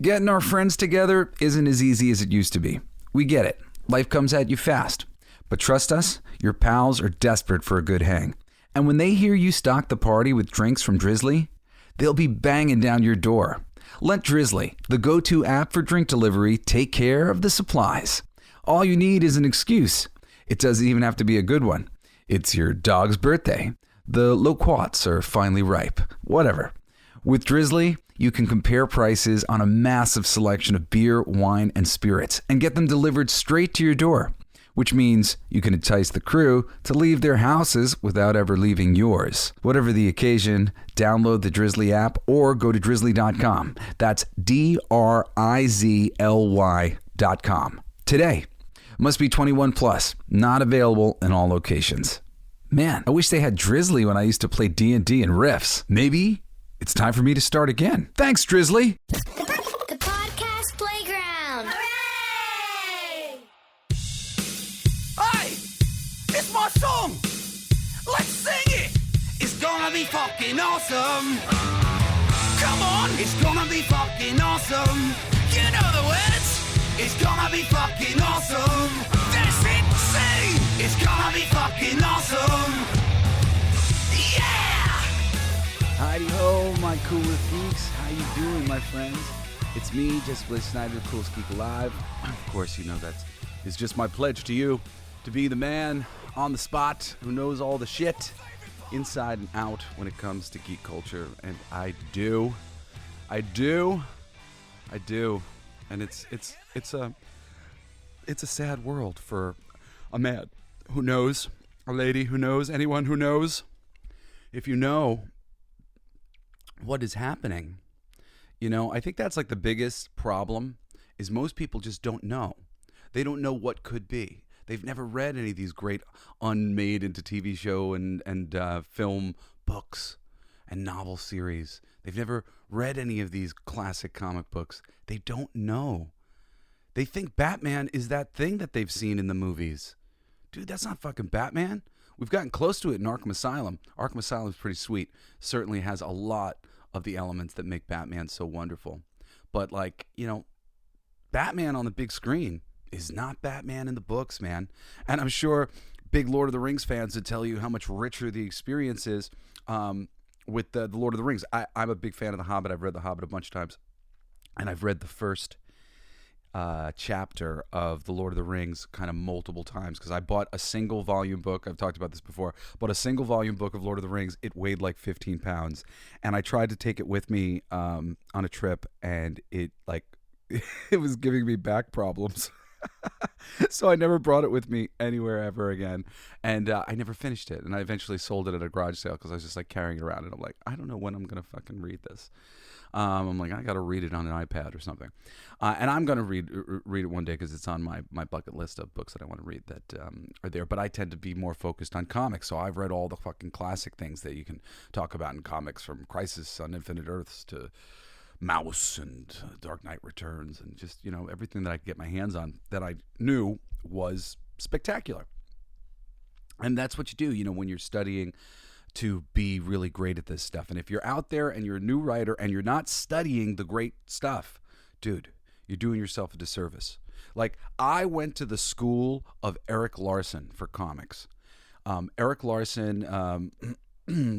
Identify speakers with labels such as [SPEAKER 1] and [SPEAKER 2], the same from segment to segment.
[SPEAKER 1] Getting our friends together isn't as easy as it used to be. We get it. Life comes at you fast. But trust us, your pals are desperate for a good hang. And when they hear you stock the party with drinks from Drizzly, they'll be banging down your door. Let Drizzly, the go-to app for drink delivery, take care of the supplies. All you need is an excuse. It doesn't even have to be a good one. It's your dog's birthday. The loquats are finally ripe. Whatever. With Drizzly, you can compare prices on a massive selection of beer, wine, and spirits and get them delivered straight to your door, which means you can entice the crew to leave their houses without ever leaving yours. Whatever the occasion, download the Drizzly app or go to drizzly.com. That's DRIZLY.com. Today. Must be 21 plus. Not available in all locations. Man, I wish they had Drizzly when I used to play D&D and Riffs. Maybe it's time for me to start again. Thanks, Drizzly.
[SPEAKER 2] The podcast playground.
[SPEAKER 3] Hooray! Hey, it's my song. Let's sing it. It's gonna be fucking awesome. Come on, it's gonna be fucking awesome. You know the words. It's gonna be fucking awesome. That's it, sing. It's gonna be fucking awesome. Yeah!
[SPEAKER 1] Heidi ho, my coolest geeks. How you doing, my friends? It's me, just Blaze Snider, Coolest Geek Alive. Of course, you know it's just my pledge to you to be the man on the spot who knows all the shit inside and out when it comes to geek culture, and I do. And it's a sad world for a man who knows, a lady who knows, anyone who knows. If you know what is happening, I think that's like the biggest problem is most people just don't know. They don't know what could be. They've never read any of these great unmade into TV show and film books and novel series. They've never read any of these classic comic books. They don't know. They think Batman is that thing that they've seen in the movies. Dude, that's not fucking Batman. We've gotten close to it in Arkham Asylum. Arkham Asylum is pretty sweet. Certainly has a lot of the elements that make Batman so wonderful. But Batman on the big screen is not Batman in the books, man. And I'm sure big Lord of the Rings fans would tell you how much richer the experience is with the Lord of the Rings. I'm a big fan of The Hobbit. I've read The Hobbit a bunch of times. And I've read the first chapter of The Lord of the Rings kind of multiple times because I bought a single volume book. I've talked about this before. Bought a single volume book of Lord of the Rings. It weighed like 15 pounds. And I tried to take it with me on a trip, and it was giving me back problems. So I never brought it with me anywhere ever again, and I never finished it, and I eventually sold it at a garage sale because I was just like carrying it around, and I'm like, I don't know when I'm gonna fucking read this. I'm like, I gotta read it on an iPad or something, and I'm gonna read it one day because it's on my bucket list of books that I want to read that are there. But I tend to be more focused on comics, so I've read all the fucking classic things that you can talk about in comics, from Crisis on Infinite Earths to Mouse and Dark Knight Returns, and just everything that I could get my hands on that I knew was spectacular. And that's what you do when you're studying to be really great at this stuff. And if you're out there and you're a new writer and you're not studying the great stuff, dude, you're doing yourself a disservice. Like, I went to the school of Eric Larson for comics. Eric Larson,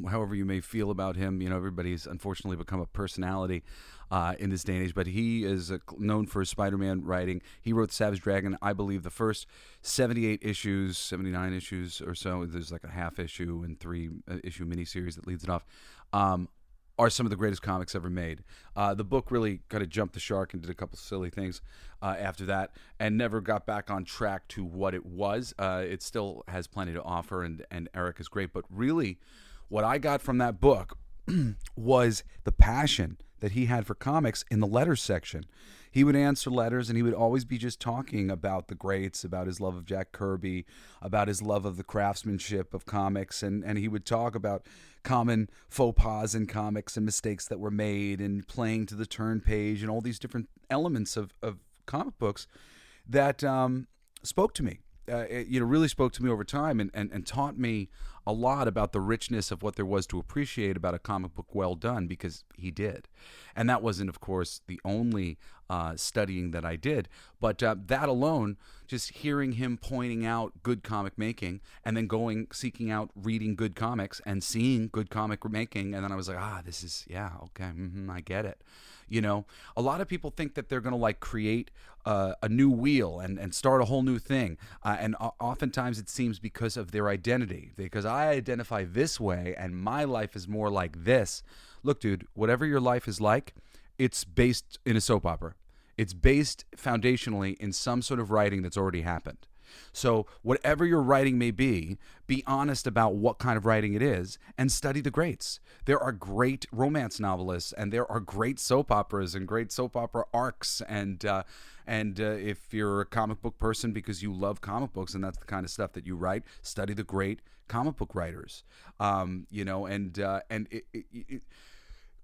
[SPEAKER 1] however you may feel about him, everybody's unfortunately become a personality in this day and age, but he is known for his Spider-Man writing. He wrote Savage Dragon, I believe the first 78 issues, 79 issues or so. There's like a half issue and 3 issue miniseries that leads it off. Are some of the greatest comics ever made. The book really kind of jumped the shark and did a couple silly things after that, and never got back on track to what it was. It still has plenty to offer, and Eric is great, but really what I got from that book was the passion that he had for comics in the letters section. He would answer letters, and he would always be just talking about the greats, about his love of Jack Kirby, about his love of the craftsmanship of comics, and he would talk about common faux pas in comics and mistakes that were made and playing to the turn page and all these different elements of comic books that spoke to me. Really spoke to me over time and taught me a lot about the richness of what there was to appreciate about a comic book well done, because he did. And that wasn't, of course, the only studying that I did, but that alone, just hearing him pointing out good comic making, and then seeking out reading good comics and seeing good comic making, and then I was like, this is, yeah, okay, I get it. You know, a lot of people think that they're going to like create a new wheel and start a whole new thing. And oftentimes it seems because of their identity, because I identify this way and my life is more like this. Look, dude, whatever your life is like, it's based in a soap opera. It's based foundationally in some sort of writing that's already happened. So whatever your writing may be honest about what kind of writing it is and study the greats. There are great romance novelists, and there are great soap operas and great soap opera arcs. And if you're a comic book person because you love comic books and that's the kind of stuff that you write, study the great comic book writers.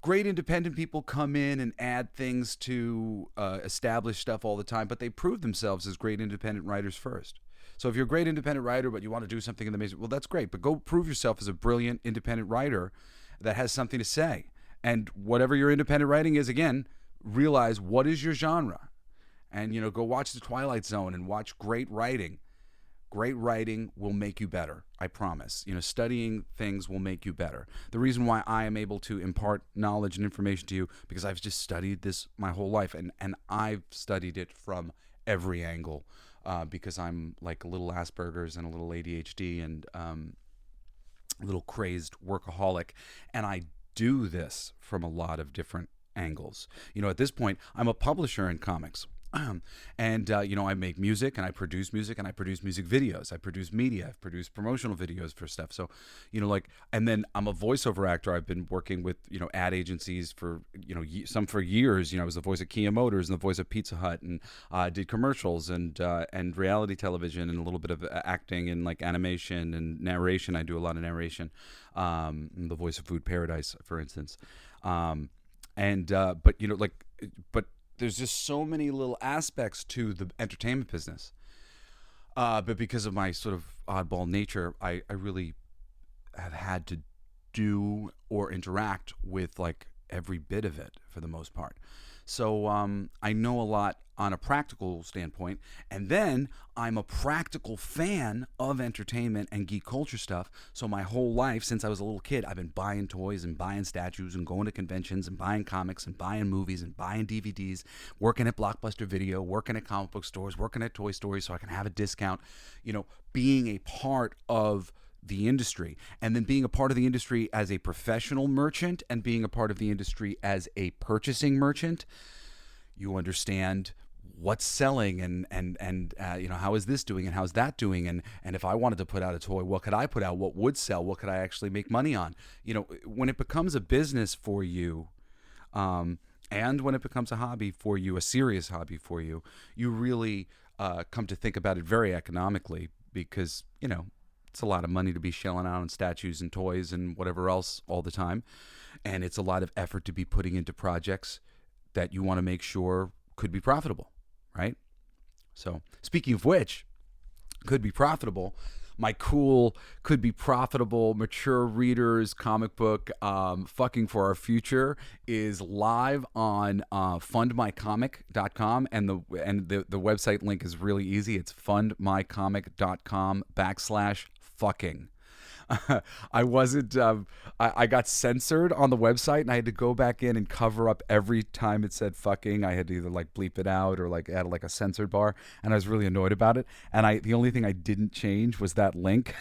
[SPEAKER 1] Great independent people come in and add things to establish stuff all the time, but they prove themselves as great independent writers first. So if you're a great independent writer, but you want to do something in the mainstream, well, that's great. But go prove yourself as a brilliant independent writer that has something to say. And whatever your independent writing is, again, realize what is your genre. And, go watch The Twilight Zone and watch great writing. Great writing will make you better, I promise. Studying things will make you better. The reason why I am able to impart knowledge and information to you, because I've just studied this my whole life, and I've studied it from every angle, because I'm like a little Asperger's and a little ADHD and a little crazed workaholic, and I do this from a lot of different angles. At this point, I'm a publisher in comics. And I make music, and I produce music, and I produce music videos. I produce media. I've produced promotional videos for stuff. So, and then I'm a voiceover actor. I've been working with, ad agencies for, some for years. I was the voice of Kia Motors and the voice of Pizza Hut, and did commercials and reality television and a little bit of acting and like animation and narration. I do a lot of narration. I'm the voice of Food Paradise, for instance. But there's just so many little aspects to the entertainment business. But because of my sort of oddball nature, I really have had to do or interact with like every bit of it for the most part. So I know a lot on a practical standpoint, and then I'm a practical fan of entertainment and geek culture stuff. So my whole life, since I was a little kid, I've been buying toys and buying statues and going to conventions and buying comics and buying movies and buying DVDs, working at Blockbuster Video, working at comic book stores, working at Toy Story so I can have a discount, being a part of the industry, and then being a part of the industry as a professional merchant and being a part of the industry as a purchasing merchant. You understand what's selling and how is this doing and how's that doing, and if I wanted to put out a toy, what could I put out, what would sell, what could I actually make money on. When it becomes a business for you, and when it becomes a hobby for you, a serious hobby for you, you really come to think about it very economically, because it's a lot of money to be shelling out on statues and toys and whatever else all the time. And it's a lot of effort to be putting into projects that you want to make sure could be profitable, right? So speaking of which, could be profitable, my cool, could be profitable, mature readers comic book, Fucking for Our Future, is live on fundmycomic.com, and the website link is really easy. It's fundmycomic.com/fucking. I wasn't. I got censored on the website, and I had to go back in and cover up every time it said "fucking." I had to either like bleep it out or like add like a censored bar, and I was really annoyed about it. And the only thing I didn't change was that link.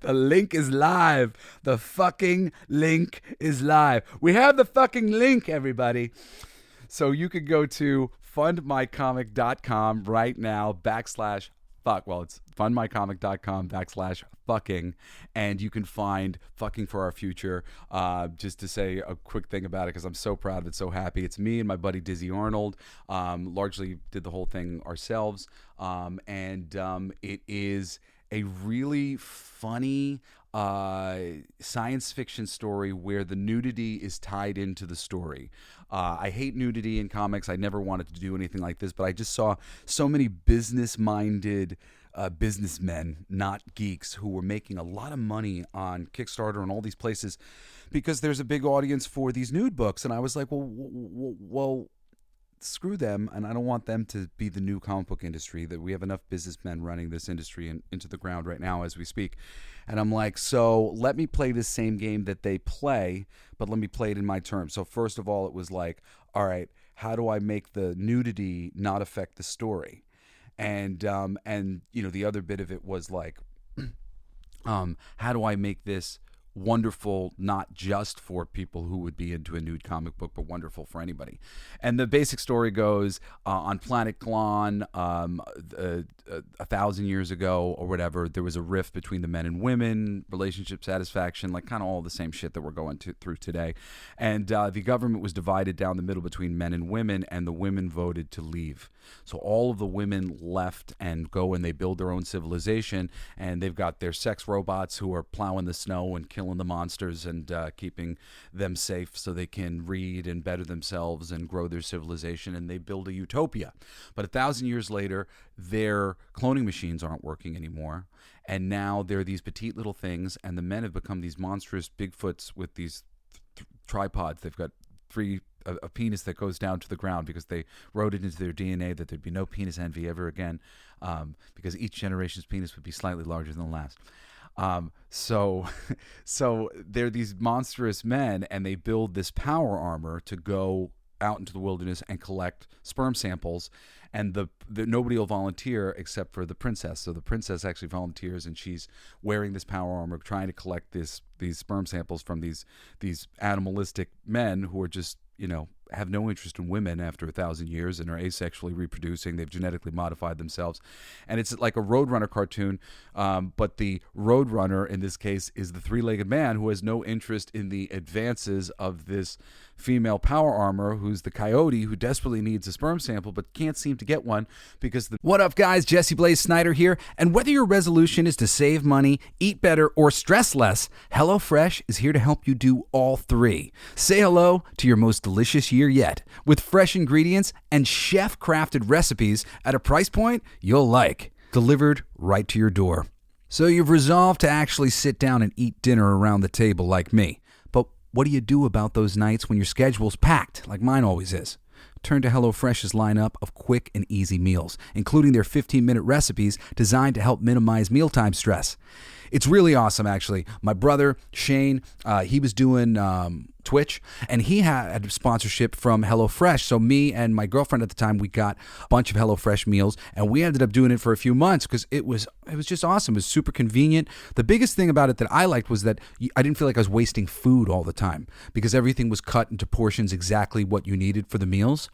[SPEAKER 1] The link is live. The fucking link is live. We have the fucking link, everybody. So you could go to fundmycomic.com right now /fuck. Well, it's fundmycomic.com/fucking, and you can find Fucking for Our Future. Just to say a quick thing about it, because I'm so proud of it, so happy. It's me and my buddy Dizzy Arnold. Largely did the whole thing ourselves, and it is a really funny science fiction story where the nudity is tied into the story. I hate nudity in comics. I never wanted to do anything like this, but I just saw so many business-minded businessmen, not geeks, who were making a lot of money on Kickstarter and all these places because there's a big audience for these nude books. And I was like, well, screw them, and I don't want them to be the new comic book industry. That we have enough businessmen running this industry into the ground right now as we speak. And I'm like, so let me play this same game that they play, but let me play it in my terms. So first of all, it was like, all right, how do I make the nudity not affect the story? And the other bit of it was like, how do I make this wonderful, not just for people who would be into a nude comic book, but wonderful for anybody. And the basic story goes, on planet Klon, 1,000 years ago or whatever, there was a rift between the men and women, relationship satisfaction, like kind of all the same shit that we're going through today. And the government was divided down the middle between men and women, and the women voted to leave. So all of the women left and go, and they build their own civilization, and they've got their sex robots who are plowing the snow and killing the monsters and keeping them safe so they can read and better themselves and grow their civilization, and they build a utopia. But 1,000 years later, their cloning machines aren't working anymore, and now they're these petite little things, and the men have become these monstrous Bigfoots with these tripods. They've got a penis that goes down to the ground because they wrote it into their DNA that there'd be no penis envy ever again, because each generation's penis would be slightly larger than the last. So they're these monstrous men, and they build this power armor to go out into the wilderness and collect sperm samples, and the nobody will volunteer except for the princess. So the princess actually volunteers, and she's wearing this power armor, trying to collect these sperm samples from these animalistic men who are just, have no interest in women after 1,000 years and are asexually reproducing. They've genetically modified themselves. And it's like a Roadrunner cartoon, but the Roadrunner in this case is the three-legged man who has no interest in the advances of this female power armor, who's the coyote who desperately needs a sperm sample but can't seem to get one because What up, guys? Jesse Blaze Snider here. And whether your resolution is to save money, eat better, or stress less, HelloFresh is here to help you do all three. Say hello to your most delicious year yet with fresh ingredients and chef-crafted recipes at a price point you'll like, delivered right to your door. So you've resolved to actually sit down and eat dinner around the table like me. But what do you do about those nights when your schedule's packed, like mine always is? Turn to HelloFresh's lineup of quick and easy meals, including their 15-minute recipes designed to help minimize mealtime stress. It's really awesome, actually. My brother, Shane, he was doing Twitch, and he had a sponsorship from HelloFresh. So me and my girlfriend at the time, we got a bunch of HelloFresh meals, and we ended up doing it for a few months because it was just awesome. It was super convenient. The biggest thing about it that I liked was that I didn't feel like I was wasting food all the time because everything was cut into portions exactly what you needed for the meals.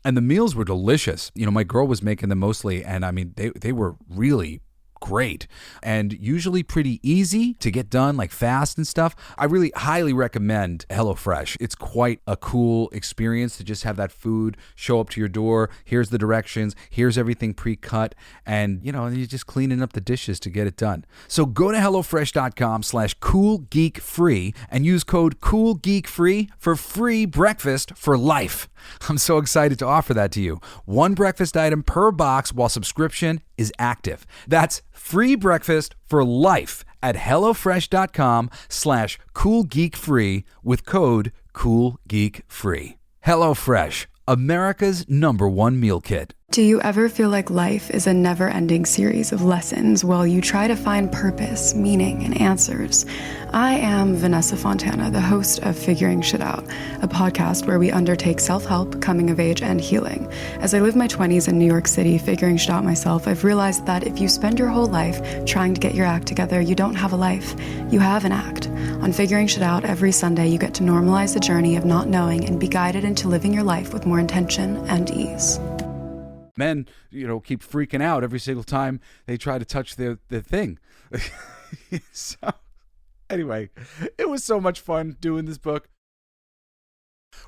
[SPEAKER 1] And the meals were delicious. My girl was making them mostly, and I mean, they were really great and usually pretty easy to get done, like fast and stuff. I really highly recommend HelloFresh. It's quite a cool experience to just have that food show up to your door. Here's the directions. Here's everything pre-cut. And, you're just cleaning up the dishes to get it done. So go to HelloFresh.com/CoolGeekFree and use code CoolGeekFree for free breakfast for life. I'm so excited to offer that to you. One breakfast item per box while subscription is active. That's free breakfast for life at HelloFresh.com/CoolGeekFree with code CoolGeekFree. HelloFresh, America's #1 meal kit.
[SPEAKER 4] Do you ever feel like life is a never-ending series of lessons while you try to find purpose, meaning, and answers? I am Vanessa Fontana, the host of Figuring Shit Out, a podcast where we undertake self-help, coming of age, and healing. As I live my 20s in New York City figuring shit out myself, I've realized that if you spend your whole life trying to get your act together, you don't have a life. You have an act. On Figuring Shit Out, every Sunday you get to normalize the journey of not knowing and be guided into living your life with more intention and ease.
[SPEAKER 1] Men, keep freaking out every single time they try to touch their thing. So, anyway, it was so much fun doing this book.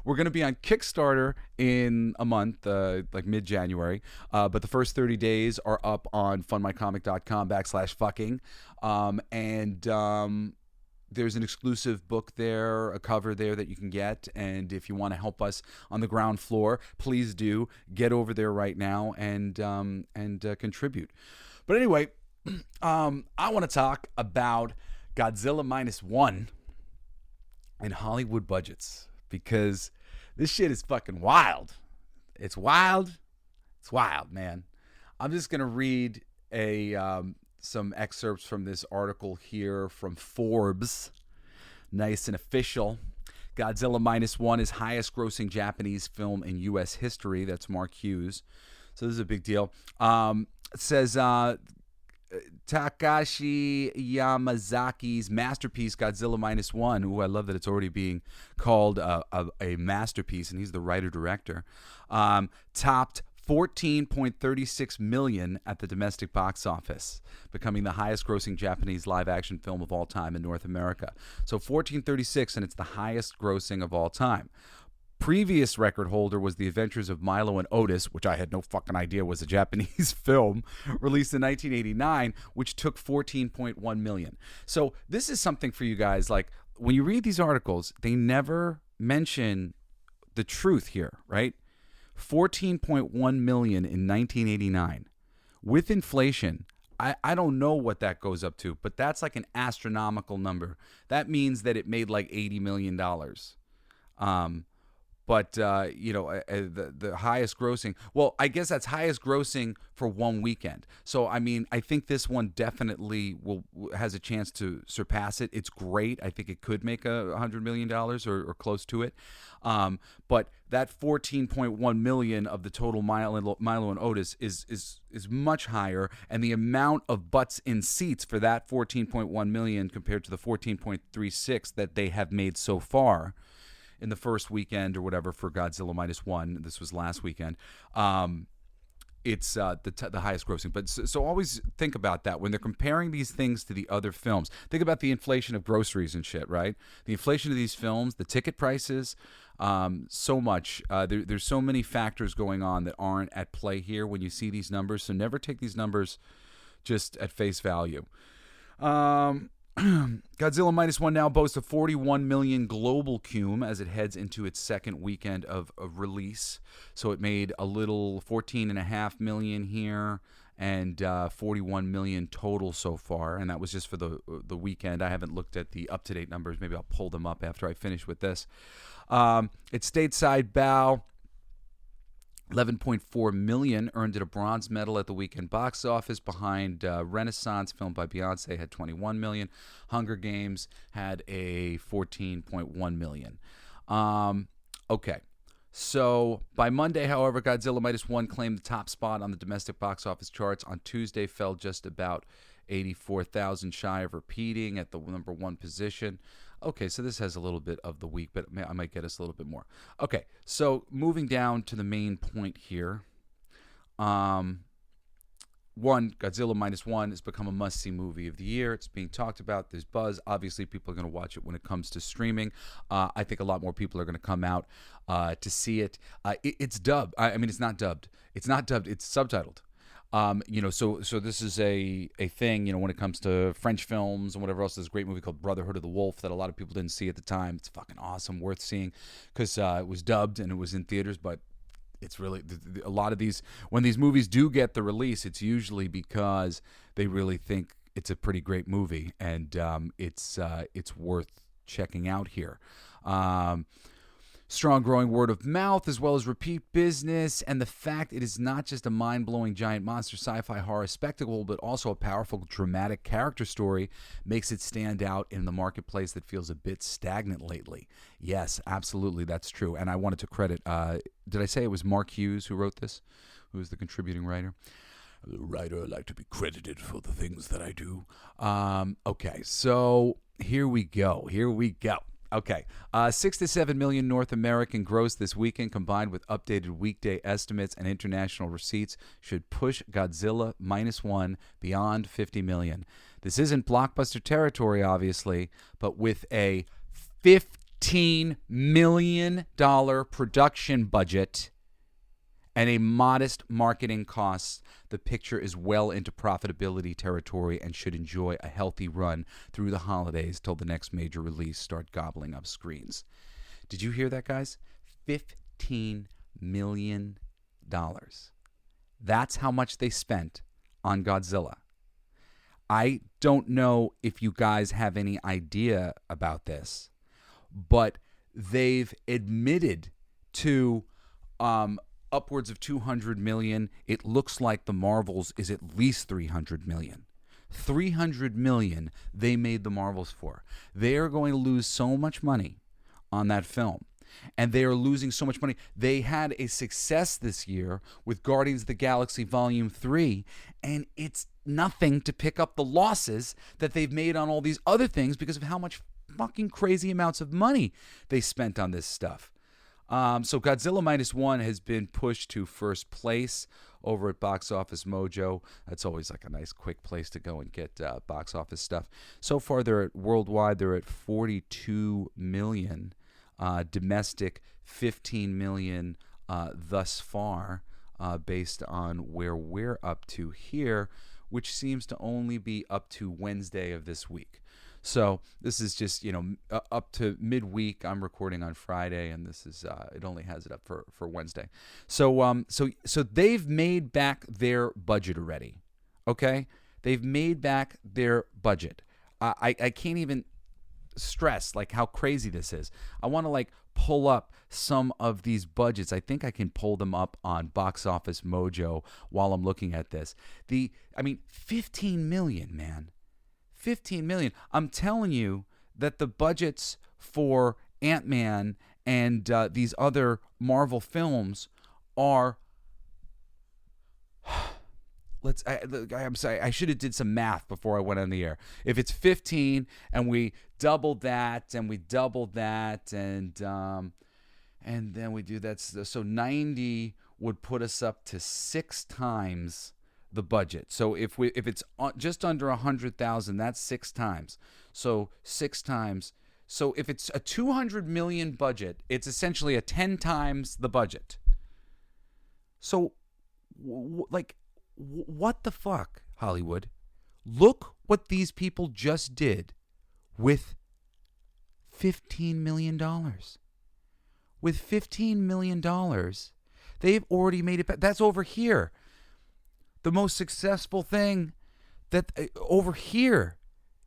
[SPEAKER 1] We're going to be on Kickstarter in a month, like mid-January. But the first 30 days are up on fundmycomic.com/fucking. There's an exclusive book there, a cover there that you can get. And if you want to help us on the ground floor, please do get over there right now and contribute. But anyway, I want to talk about Godzilla Minus One and Hollywood budgets because this shit is fucking wild. It's wild. It's wild, man. I'm just gonna read some excerpts from this article here from Forbes. Nice and official. Godzilla Minus One is highest grossing Japanese film in U.S. history. That's Mark Hughes. So this is a big deal. It says Takashi Yamazaki's masterpiece Godzilla Minus One. Ooh, I love that it's already being called a masterpiece, and he's the writer-director. Topped $14.36 million at the domestic box office, becoming the highest grossing Japanese live action film of all time in North America. So $14.36, and it's the highest grossing of all time. Previous record holder was The Adventures of Milo and Otis, which I had no fucking idea was a Japanese film, released in 1989, which took $14.1 million. So this is something for you guys. Like, when you read these articles, they never mention the truth here, right? $14.1 million in 1989. With inflation, I don't know what that goes up to, but that's like an astronomical number. That means that it made like $80 million. But the highest grossing, well, I guess that's highest grossing for one weekend. So, I mean, I think this one definitely has a chance to surpass it. It's great. I think it could make $100 million or close to it. But that 14.1 million of the total Milo and Otis is much higher, and the amount of butts in seats for that 14.1 million compared to the 14.36 that they have made so far in the first weekend or whatever for Godzilla Minus One. This was last weekend. It's the highest grossing. But so always think about that when they're comparing these things to the other films. Think about the inflation of groceries and shit, right? The inflation of these films, the ticket prices, so much. There's so many factors going on that aren't at play here when you see these numbers. So never take these numbers just at face value. Godzilla Minus One now boasts a 41 million global cum as it heads into its second weekend of release. So it made a little 14.5 million here and 41 million total so far. And that was just for the weekend. I haven't looked at the up-to-date numbers. Maybe I'll pull them up after I finish with this. Its stateside bow, 11.4 million, earned it a bronze medal at the weekend box office behind Renaissance, filmed by Beyonce, had 21 million. Hunger Games had a 14.1 million. Okay. So by Monday, however, Godzilla Minus One claimed the top spot on the domestic box office charts. On Tuesday, fell just about 84,000 shy of repeating at the number one position. Okay, so this has a little bit of the week, but I might get us a little bit more. Okay, so moving down to the main point here. Godzilla Minus One has become a must-see movie of the year. It's being talked about. There's buzz. Obviously, people are going to watch it when it comes to streaming. I think a lot more people are going to come out to see it. It's dubbed. I mean, it's not dubbed. It's not dubbed. It's subtitled. So this is a thing, when it comes to French films and whatever else. There's a great movie called Brotherhood of the Wolf that a lot of people didn't see at the time. It's fucking awesome, worth seeing, because it was dubbed and it was in theaters. But it's really a lot of these, when these movies do get the release, it's usually because they really think it's a pretty great movie, and it's worth checking out here. Strong growing word of mouth as well as repeat business, and the fact it is not just a mind-blowing giant monster sci-fi horror spectacle, but also a powerful dramatic character story makes it stand out in the marketplace that feels a bit stagnant lately. Yes, absolutely, that's true. And I wanted to credit, did I say it was Mark Hughes who wrote this? Who was the contributing writer? The writer, I like to be credited for the things that I do. Okay, so here we go. Okay, 6 to 7 million North American gross this weekend, combined with updated weekday estimates and international receipts, should push Godzilla Minus One beyond 50 million. This isn't blockbuster territory, obviously, but with a $15 million production budget and a modest marketing cost, the picture is well into profitability territory and should enjoy a healthy run through the holidays till the next major release start gobbling up screens. Did you hear that, guys? $15 million. That's how much they spent on Godzilla. I don't know if you guys have any idea about this, but they've admitted to upwards of 200 million. It looks like the Marvels is at least 300 million. 300 million they made the Marvels for. They are going to lose so much money on that film. And they are losing so much money. They had a success this year with Guardians of the Galaxy Volume 3, and it's nothing to pick up the losses that they've made on all these other things because of how much fucking crazy amounts of money they spent on this stuff. So Godzilla Minus One has been pushed to first place over at Box Office Mojo. That's always like a nice quick place to go and get box office stuff. So far, worldwide, they're at 42 million. Domestic, 15 million thus far, based on where we're up to here, which seems to only be up to Wednesday of this week. So this is just, up to midweek. I'm recording on Friday, and this is it only has it up for Wednesday. So they've made back their budget already. Okay, they've made back their budget. I can't even stress like how crazy this is. I want to pull up some of these budgets. I think I can pull them up on Box Office Mojo while I'm looking at this. 15 million, man. 15 million. I'm telling you that the budgets for Ant-Man and these other Marvel films are I'm sorry, I should have did some math before I went on the air. If it's 15 and we doubled that and we doubled that and then we do that, so 90 would put us up to 6 times the budget. So if it's just under 100,000, that's 6 times. So 6 times. So if it's a 200 million budget, it's essentially a 10 times the budget. So what the fuck, Hollywood? Look what these people just did with $15 million. With $15 million, they've already made it back. That's over here. The most successful thing that over here,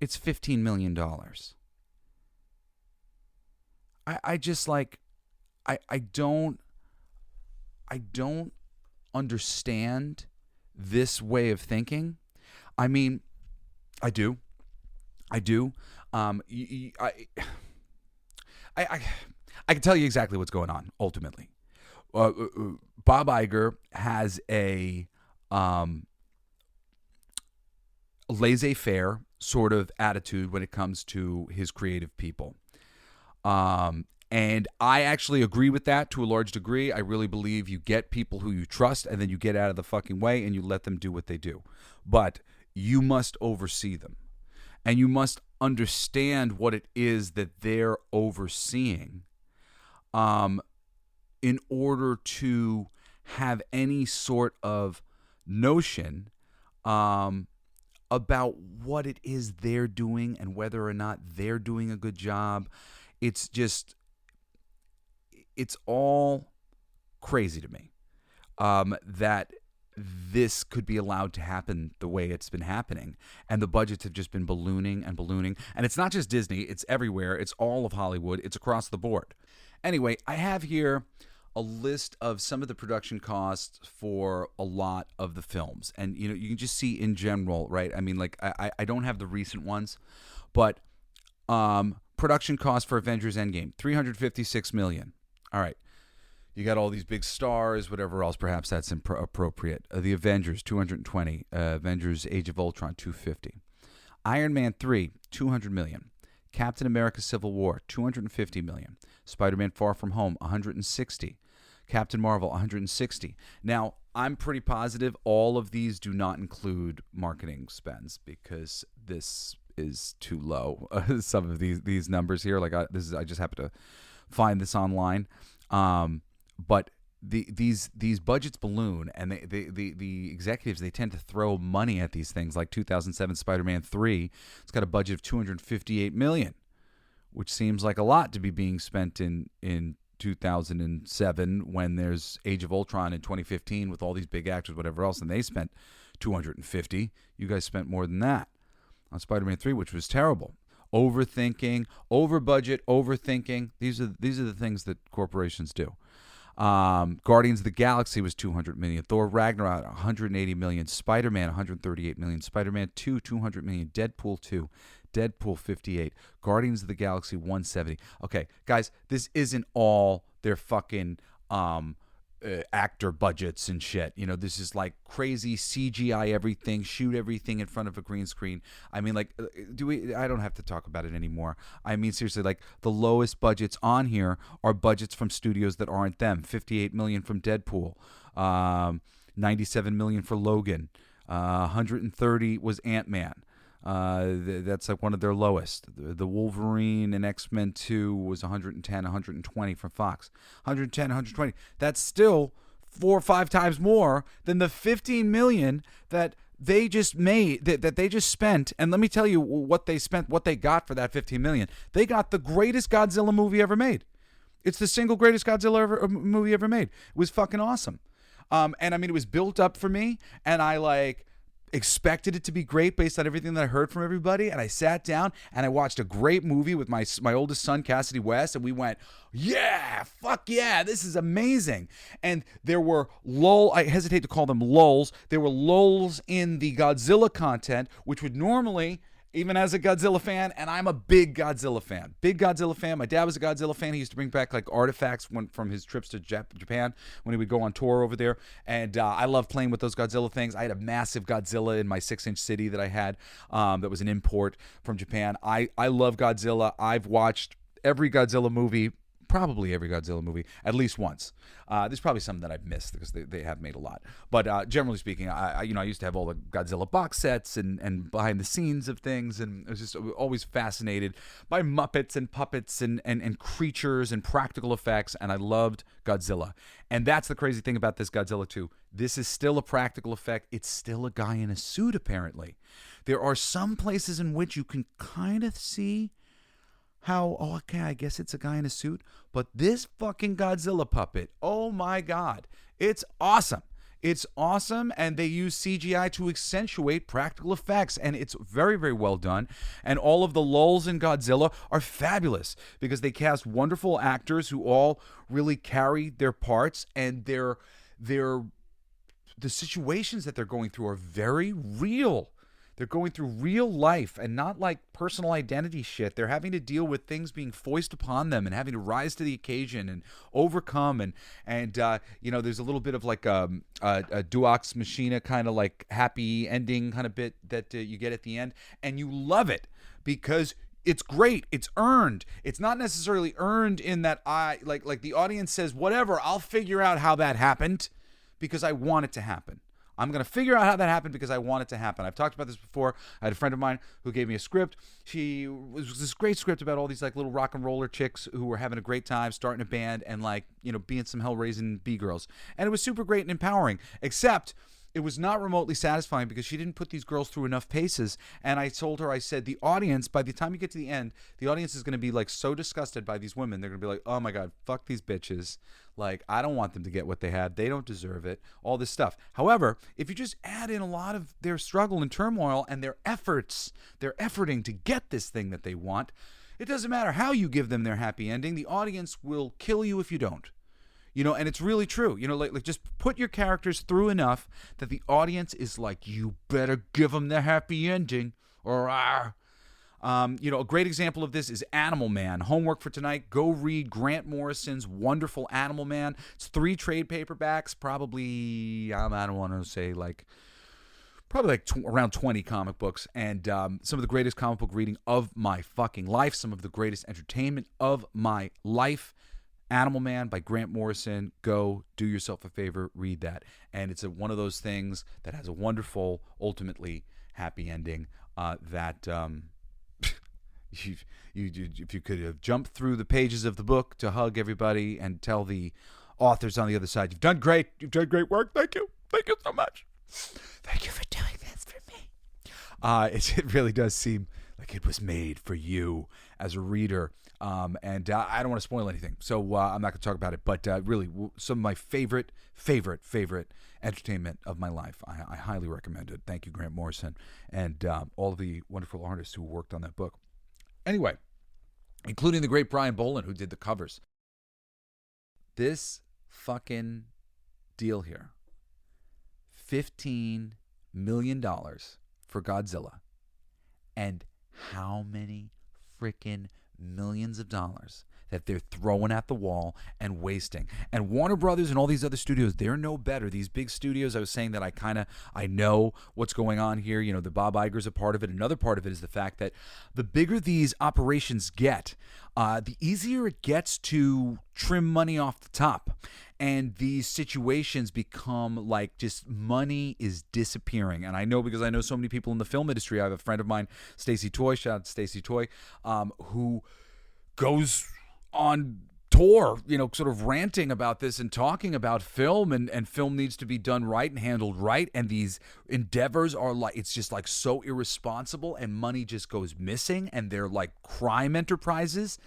[SPEAKER 1] it's $15 million. I just I don't understand this way of thinking. I mean, I do. I can tell you exactly what's going on. Ultimately, Bob Iger has a laissez-faire sort of attitude when it comes to his creative people. And I actually agree with that to a large degree. I really believe you get people who you trust and then you get out of the fucking way and you let them do what they do. But you must oversee them. And you must understand what it is that they're overseeing in order to have any sort of notion about what it is they're doing and whether or not they're doing a good job. It's all crazy to me that this could be allowed to happen the way it's been happening. And the budgets have just been ballooning and ballooning. And it's not just Disney. It's everywhere. It's all of Hollywood. It's across the board. Anyway, I have here a list of some of the production costs for a lot of the films. And, you can just see in general, right? I mean, I don't have the recent ones, but production costs for Avengers Endgame, $356 million. All right. You got all these big stars, whatever else. Perhaps that's appropriate. The Avengers, 220. Avengers Age of Ultron, 250. Iron Man 3, 200 million. Captain America Civil War, 250 million. Spider-Man Far From Home, 160. Captain Marvel, 160. Now, I'm pretty positive all of these do not include marketing spends because this is too low. Some of these numbers here, I just happen to find this online. But these budgets balloon, and the executives, they tend to throw money at these things. Like 2007 Spider-Man 3, it's got a budget of $258 million, which seems like a lot to be being spent in 2007 when there's Age of Ultron in 2015 with all these big actors, whatever else, and they spent $250. You guys spent more than that on Spider-Man 3, which was terrible. Overthinking, over budget, overthinking. These are the things that corporations do. Guardians of the Galaxy was $200 million. Thor Ragnarok $180 million. Spider-Man $138 million. Spider-Man 2 $200 million. Deadpool 2. Deadpool 58. Guardians of the Galaxy 170. Okay, guys, this isn't all their fucking actor budgets and shit. You know, this is like crazy CGI everything, shoot everything in front of a green screen. I mean, like, I don't have to talk about it anymore. I mean, seriously, like, the lowest budgets on here are budgets from studios that aren't them. $58 million from Deadpool, $97 million for Logan, $130 was Ant-Man. That's like one of their lowest. The Wolverine and X-Men 2 was 110, 120 from Fox. 110, 120. That's still 4 or 5 times more than the $15 million that they just made, that they just spent. And let me tell you what they spent, what they got for that $15 million. They got the greatest Godzilla movie ever made. It's the single greatest Godzilla movie ever made. It was fucking awesome. And I mean, it was built up for me, and I expected it to be great based on everything that I heard from everybody, and I sat down and I watched a great movie with my oldest son, Cassidy West, and we went, yeah, fuck yeah, this is amazing. And there were I hesitate to call them lulls, there were lulls in the Godzilla content, which would normally, even as a Godzilla fan, and I'm a big Godzilla fan. My dad was a Godzilla fan. He used to bring back like artifacts from his trips to Japan when he would go on tour over there. And I love playing with those Godzilla things. I had a massive Godzilla in my 6-inch city that I had that was an import from Japan. I love Godzilla. I've watched probably every Godzilla movie at least once. There's probably some that I've missed because they have made a lot. But generally speaking, I used to have all the Godzilla box sets and behind the scenes of things, and I was just always fascinated by Muppets and puppets and creatures and practical effects, and I loved Godzilla. And that's the crazy thing about this Godzilla 2. This is still a practical effect. It's still a guy in a suit, apparently. There are some places in which you can kind of see how, okay, I guess it's a guy in a suit. But this fucking Godzilla puppet, oh my God, it's awesome. It's awesome, and they use CGI to accentuate practical effects, and it's very, very well done. And all of the lulls in Godzilla are fabulous because they cast wonderful actors who all really carry their parts, and the situations that they're going through are very real. They're going through real life and not like personal identity shit. They're having to deal with things being foisted upon them and having to rise to the occasion and overcome. And there's a little bit of like a Duox Machina kind of like happy ending kind of bit that you get at the end. And you love it because it's great. It's earned. It's not necessarily earned in that like the audience says, whatever, I'll figure out how that happened because I want it to happen. I'm going to figure out how that happened because I want it to happen. I've talked about this before. I had a friend of mine who gave me a script. She was this great script about all these like little rock and roller chicks who were having a great time starting a band and being some hell-raising B-girls. And it was super great and empowering, except it was not remotely satisfying because she didn't put these girls through enough paces. And I told her, I said, the audience, by the time you get to the end, the audience is going to be like so disgusted by these women. They're going to be like, oh my God, fuck these bitches. Like, I don't want them to get what they had. They don't deserve it. All this stuff. However, if you just add in a lot of their struggle and turmoil and their efforts, they're efforting to get this thing that they want, it doesn't matter how you give them their happy ending. The audience will kill you if you don't. And it's really true. Like just put your characters through enough that the audience is like, you better give them the happy ending. Or, a great example of this is Animal Man. Homework for tonight, go read Grant Morrison's wonderful Animal Man. It's 3 trade paperbacks, probably, I don't want to say around 20 comic books, and some of the greatest comic book reading of my fucking life, some of the greatest entertainment of my life. Animal Man by Grant Morrison. Go do yourself a favor, read that. And it's one of those things that has a wonderful, ultimately happy ending that if you could have jumped through the pages of the book to hug everybody and tell the authors on the other side, you've done great work. Thank you so much. Thank you for doing this for me. It really does seem like it was made for you as a reader. And I don't want to spoil anything, so I'm not going to talk about it. But really, some of my favorite entertainment of my life. I highly recommend it. Thank you, Grant Morrison, and all the wonderful artists who worked on that book. Anyway, including the great Brian Boland, who did the covers. This fucking deal here, $15 million for Godzilla, and how many freaking millions of dollars that they're throwing at the wall and wasting. And Warner Brothers and all these other studios, they're no better. These big studios, I was saying that I know what's going on here. You know, the Bob Iger's a part of it. Another part of it is the fact that the bigger these operations get, the easier it gets to trim money off the top. And these situations become like just money is disappearing. And I know because I know so many people in the film industry. I have a friend of mine, Stacey Toy, shout out to Stacey Toy, who goes on tour, you know, sort of ranting about this and talking about film, and film needs to be done right and handled right. And these endeavors are like, it's just like so irresponsible, and money just goes missing, and they're like crime enterprises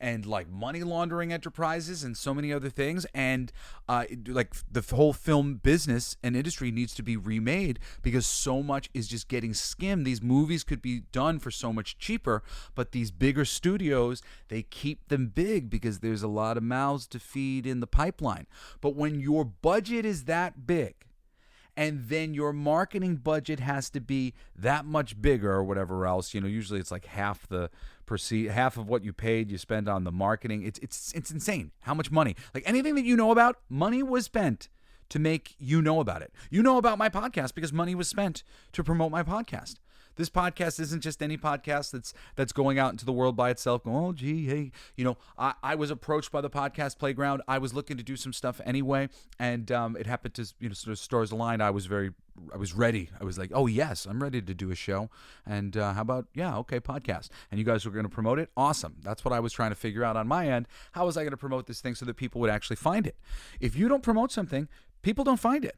[SPEAKER 1] and like money laundering enterprises and so many other things. And like the whole film business and industry needs to be remade because so much is just getting skimmed. These movies could be done for so much cheaper, but these bigger studios, they keep them big because there's a lot of mouths to feed in the pipeline. But when your budget is that big, and then your marketing budget has to be that much bigger or whatever else, you know, usually it's like half of what you paid you spend on the marketing. It's insane how much money. Like anything that you know about, money was spent to make you know about it. You know about my podcast because money was spent to promote my podcast. This podcast isn't just any podcast that's going out into the world by itself. Oh, gee, hey, you know, I was approached by the Podcast Playground. I was looking to do some stuff anyway, and it happened to, you know, sort of stars aligned. I was ready. I was like, oh yes, I'm ready to do a show. And how about, yeah, okay, podcast. And you guys were going to promote it? Awesome. That's what I was trying to figure out on my end. How was I going to promote this thing so that people would actually find it? If you don't promote something, people don't find it.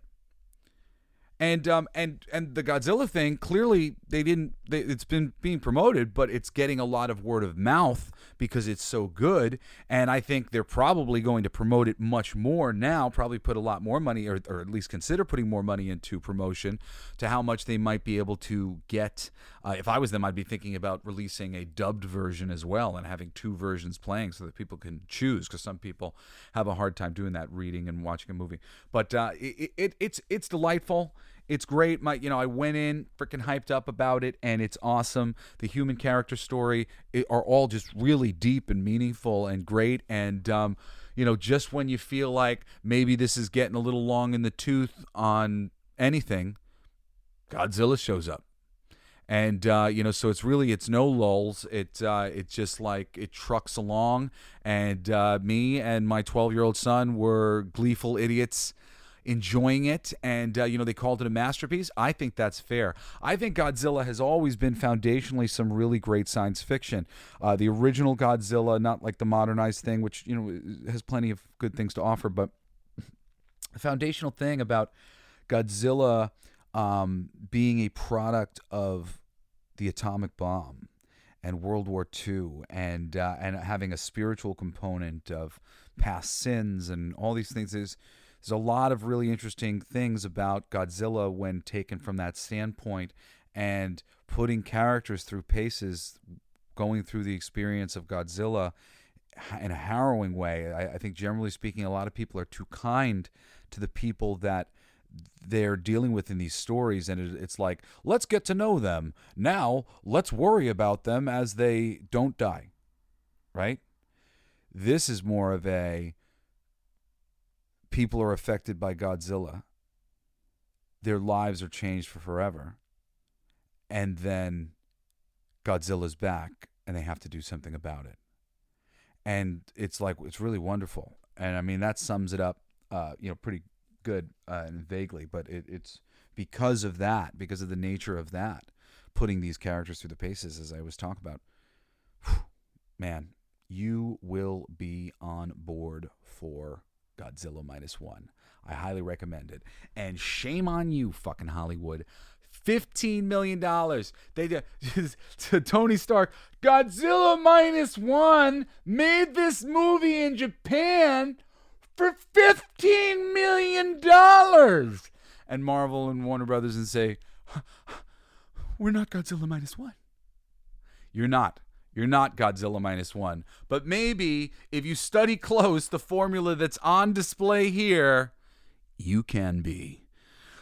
[SPEAKER 1] And the Godzilla thing, clearly it's been being promoted, but it's getting a lot of word of mouth because it's so good. And I think they're probably going to promote it much more now, probably put a lot more money, or at least consider putting more money into promotion to how much they might be able to get. If I was them, I'd be thinking about releasing a dubbed version as well and having two versions playing so that people can choose, because some people have a hard time doing that, reading and watching a movie. But it's delightful. It's great. I went in freaking hyped up about it, and it's awesome. The human character story are all just really deep and meaningful and great. And, just when you feel like maybe this is getting a little long in the tooth on anything, Godzilla shows up. And, so it's no lulls. It's just like it trucks along. And me and my 12-year-old son were gleeful idiots enjoying it, and they called it a masterpiece. I think that's fair. I think Godzilla has always been foundationally some really great science fiction. The original Godzilla, not like the modernized thing, which has plenty of good things to offer, but the foundational thing about Godzilla being a product of the atomic bomb and World War II, and having a spiritual component of past sins and all these things is. There's a lot of really interesting things about Godzilla when taken from that standpoint, and putting characters through paces, going through the experience of Godzilla in a harrowing way. I think generally speaking, a lot of people are too kind to the people that they're dealing with in these stories, and it's like, let's get to know them. Now, let's worry about them as they don't die, right? This is more of a, people are affected by Godzilla. Their lives are changed for forever. And then Godzilla's back, and they have to do something about it. And it's really wonderful. And I mean, that sums it up, pretty good and vaguely. But it's because of that, because of the nature of that, putting these characters through the paces, as I was talking about. Man, you will be on board for Godzilla -1. I highly recommend it. And shame on you, fucking Hollywood. $15 million. They to Tony Stark, Godzilla -1 made this movie in Japan for $15 million. And Marvel and Warner Brothers and say, we're not Godzilla -1. You're not. You're not Godzilla -1. But maybe if you study close the formula that's on display here, you can be.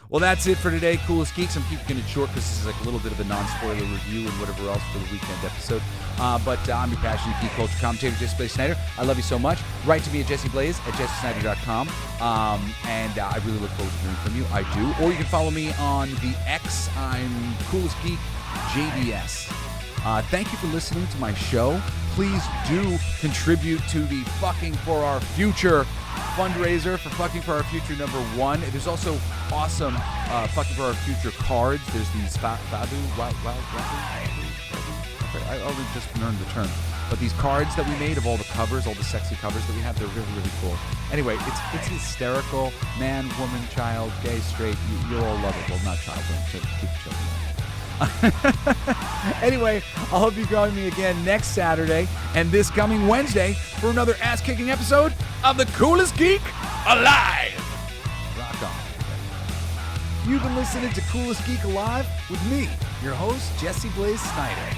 [SPEAKER 1] Well, that's it for today, Coolest Geeks. I'm keeping it short because this is like a little bit of a non-spoiler review and whatever else for the weekend episode. But I'm your passionate geek culture commentator, Jesse Blaze Snider. I love you so much. Write to me at jesseblaze@jessesnider.com. And I really look forward to hearing from you. I do. Or you can follow me on the X. I'm Coolest Geek JBS. Thank you for listening to my show. Please do contribute to the Fucking for Our Future fundraiser for Fucking for Our Future #1. There's also awesome Fucking for Our Future cards. There's these I only just learned the term. But these cards that we made of all the covers, all the sexy covers that we have, they're really, really cool. Anyway, it's hysterical. Man, woman, child, gay, straight. You'll all love it. Well, not child, but keep children. Anyway, I hope you join me again next Saturday and this coming Wednesday for another ass-kicking episode of the Coolest Geek Alive. Rock on. You've been listening to Coolest Geek Alive with me, your host, Jesse Blaze Snider.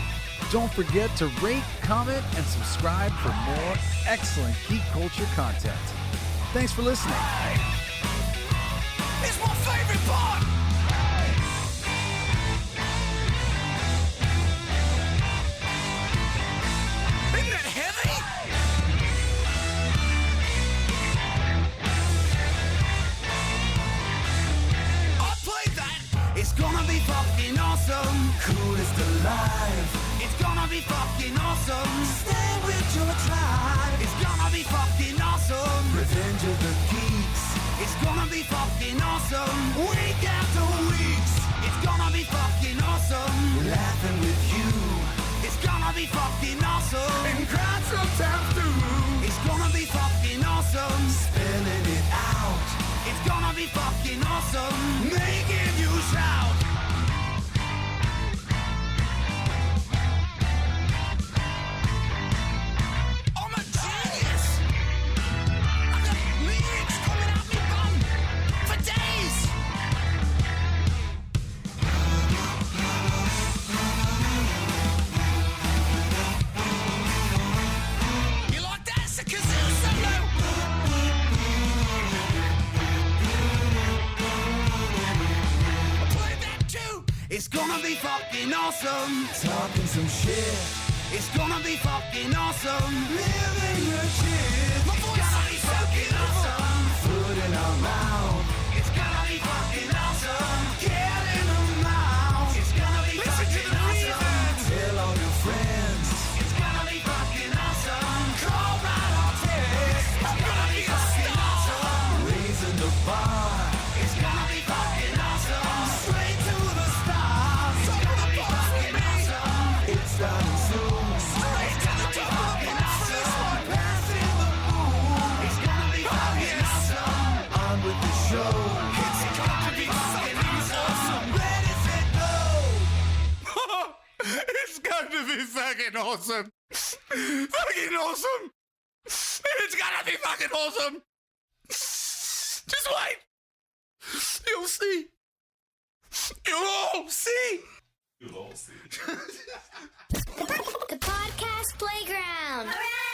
[SPEAKER 1] Don't forget to rate, comment, and subscribe for more excellent geek culture content. Thanks for listening.
[SPEAKER 3] It's my favorite part. Isn't that heavy? I played that. It's gonna be fucking awesome. Coolest alive. It's gonna be fucking awesome. Stay with your tribe. It's gonna be fucking awesome. Revenge of the Geeks. It's gonna be fucking awesome. Week after weeks. It's gonna be fucking awesome. Laughing with you. It's gonna be fucking awesome. And crying sometimes too. It's gonna be fucking awesome. Spelling it out. It's gonna be fucking awesome. Making you shout. I'm a genius. I got lyrics coming out my bum for days. You like that? It's a kazoo solo. I played that too. It's gonna be fucking awesome. Talking some shit. It's gonna be fucking awesome. Living the shit. My voice gonna be fucking awesome. Food in our mouth. It's gonna be fucking awesome. Get in the mouth. It's gonna be fucking awesome. Tell all your friends. It's gonna be fucking awesome. Call right on text. It's gonna be fucking awesome. Raising the bar. It's gonna be fucking awesome. Straight to the stars. It's gonna be fucking awesome. It's starting soon. Straight to the top. Fucking awesome. Passing the moon. It's gonna be fucking awesome. On with the show. It's gonna be fucking awesome. Ready, set, go. It's going to be fucking awesome. Fucking awesome. It's gonna be fucking awesome. Just wait. You'll see. You'll all see.
[SPEAKER 2] The Podcast Playground. Hooray!